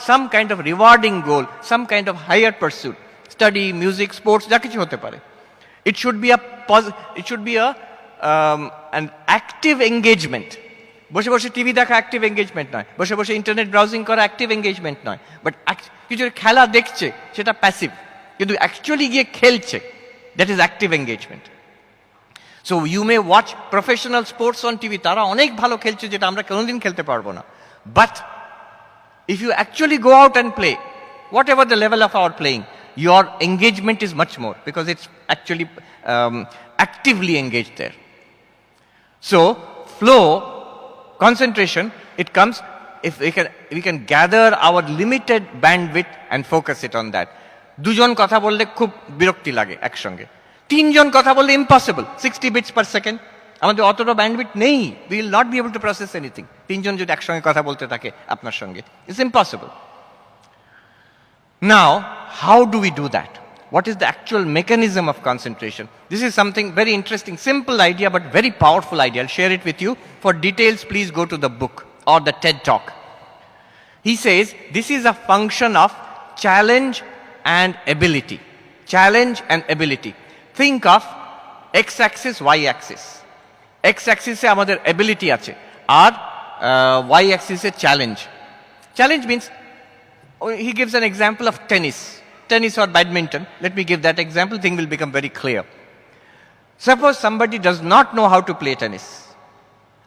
some kind of rewarding goal, some kind of higher pursuit, study, music, sports, যা কিছু হতে পারে। It should be an active engagement. বসে বসে TV দেখা অ্যাক্টিভ এঙ্গেজমেন্ট নয়, বসে বসে ইন্টারনেট ব্রাউজিং করা অ্যাক্টিভ এঙ্গেজমেন্ট নয়, বাট কিছু খেলা দেখছে সেটা প্যাসিভ, কিন্তু অ্যাকচুয়ালি গিয়ে খেলছে, that is active engagement. So you may watch professional sports on TV, তারা অনেক ভালো খেলছে যেটা আমরা কোনোদিন খেলতে পারবো না, but if you actually go out and play, whatever the level of our playing, your engagement is much more because it's actually actively engaged there. So flow, concentration, it comes if we can gather our limited bandwidth and focus it on that. দুজন কথা বললে খুব বিরক্তি লাগে একসঙ্গে, তিনজন কথা বললে impossible, 60 bits per second, আমাদের অতটা ব্যান্ডউইথ নেই, we will not be able to process anything. তিনজন যদি একসঙ্গে কথা বলতে থাকে আপনার সঙ্গে, it's impossible. Now, how do we do that? What is the actual mechanism of concentration? This is something very interesting, simple idea, but very powerful idea. I'll share it with you. For details, please go to the book or the TED Talk. He says this is a function of challenge and ability. Challenge and ability. Think of x-axis, y-axis. X-axis e amader ability ache, ar y-axis e challenge. Challenge means, he gives an example of tennis or badminton. Let me give that example, thing will become very clear. Suppose somebody does not know how to play tennis.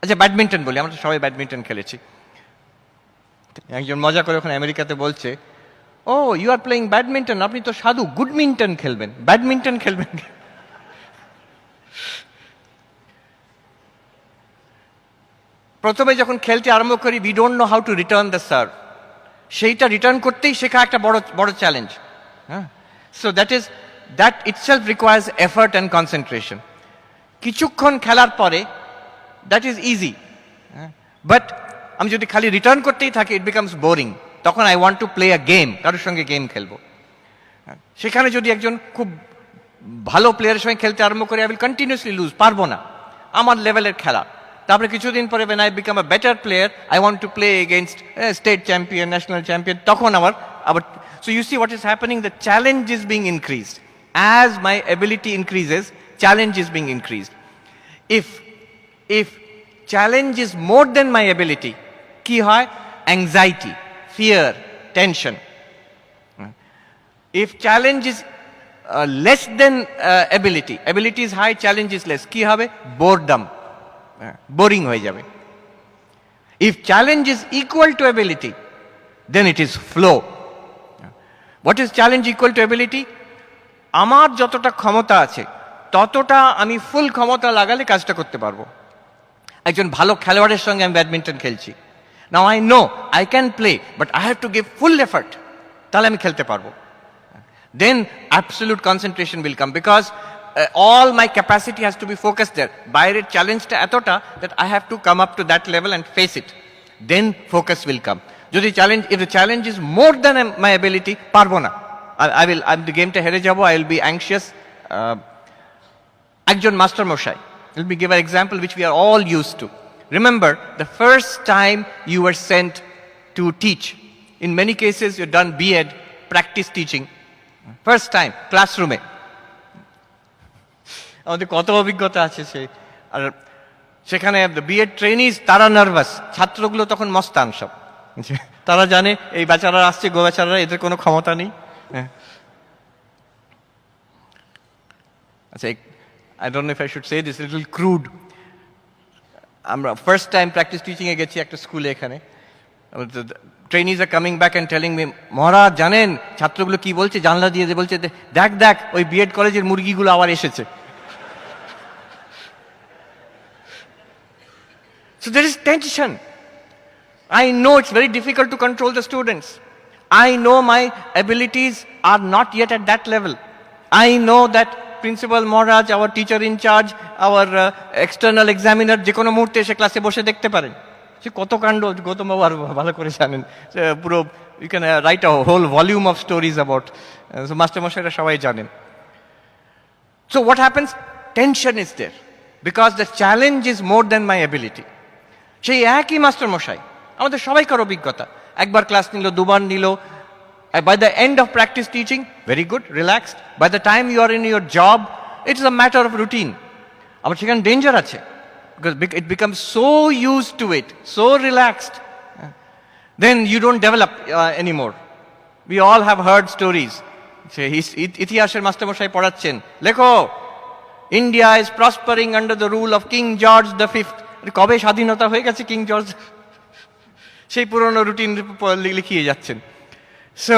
আচ্ছা badminton বলি, আমরা তো সবাই badminton খেলেছি। একজন মজা করে ওখানে আমেরিকাতে বলছে, ও ইউ আর প্লেইং ব্যাডমিন্টন, আপনি তো সাধু, গুডমিন্টন খেলবেন, ব্যাডমিন্টন খেলবেন। প্রথমে যখন খেলতে আরম্ভ করি, we don't know how to return the serve. সেইটা রিটার্ন করতেই শেখা একটা বড় challenge. So that itself requires effort and concentration. কিছুক্ষণ খেলার পরে that is easy, but আমি যদি খালি রিটার্ন করতেই থাকি, it becomes boring. তখন I want to play a game, কারোর সঙ্গে গেম খেলবো। সেখানে যদি একজন খুব ভালো প্লেয়ারের সঙ্গে খেলতে আরম্ভ করে, I will continuously lose, পারবো না, আমার লেভেলের খেলা। তারপরে কিছুদিন পরে when I become a better player, I want to play against state champion, national champion, তখন আবার so you see what is happening, the challenge is being increased. As my ability increases, challenge is being increased. If challenge is more than my ability, কি হয়? Anxiety, fear, tension. If challenge is less than ability is high, challenge is less, কি হবে? Boredom, boring হয়ে যাবে। If challenge is equal to ability, then it is flow. What is challenge equal to ability? আমার যতটা ক্ষমতা আছে ততটা আমি ফুল ক্ষমতা লাগালে কাজটা করতে পারবো। একজন ভালো খেলোয়াড়ের সঙ্গে আমি ব্যাডমিন্টন খেলছি, now I know I can play, but I have to give full effort, তাহলে আমি খেলতে পারবো। Then absolute concentration will come, because all my capacity has to be focused there. বাইরের চ্যালেঞ্জটা এতটা that I have to come up to that level and face it. Then focus will come. যদি if the challenge is more than my ability, পারবো না, I'm the গেমটা হেরে যাবো, I will be anxious. একজন মাস্টার মশাই, let me give an example which we are all used to. Remember the first time you were sent to teach. In many cases you've done B.Ed, practice teaching. First time, classroom এ। আমাদের কত অভিজ্ঞতা আছে সে, আর সেখানে B.Ed trainees তারা nervous, ছাত্রগুলো তখন মস্তান সব, তারা জানে এই বেচারা আসছে, গো বেচারা, এদের কোনো ক্ষমতা নেই। আচ্ছা, I don't know if I should say this, little crude. আমরা ফার্স্ট টাইম প্র্যাকটিস টিচিং এ গেছি একটা স্কুলে, এখানে trainees are coming back and telling me, Maharaj জানেন ছাত্রগুলো কি বলছে, জানলা দিয়ে বলছে, দেখ ওই B.Ed কলেজের মুরগিগুলো আবার এসেছে। So there is tension. I know it's very difficult to control the students. I know my abilities are not yet at that level. I know that Principal Maharaj, our teacher in charge, our external examiner, যে কোনো মুহূর্তে এসে ক্লাসে বসে দেখতে পারেন। সে কত কাণ্ড গৌতম বাবু আর ভালো করে জানেন, পুরো you can write a whole volume of stories about, so master মশাইরা সবাই জানেন। So what happens? Tension is there because the challenge is more than my ability. সেই একই মাস্টার মশাই, আমাদের সবাইকার অভিজ্ঞতা, একবার ক্লাস নিল, দুবার নিল। By the end of practice teaching, very good, relaxed. By the time you are in your job, it is a matter of routine. আবার সেখানে ডেঞ্জার আছে, because it becomes so used to it, so relaxed, then you don't develop anymore. We all have heard stories. ইতিহাসের মাস্টারমশাই পড়াচ্ছেন, লেখো, India is prospering under the rule of King George the Fifth. কবে স্বাধীনতা হয়ে গেছে king George? সেই পুরনো রুটিন লিখিয়ে যাচ্ছেন। So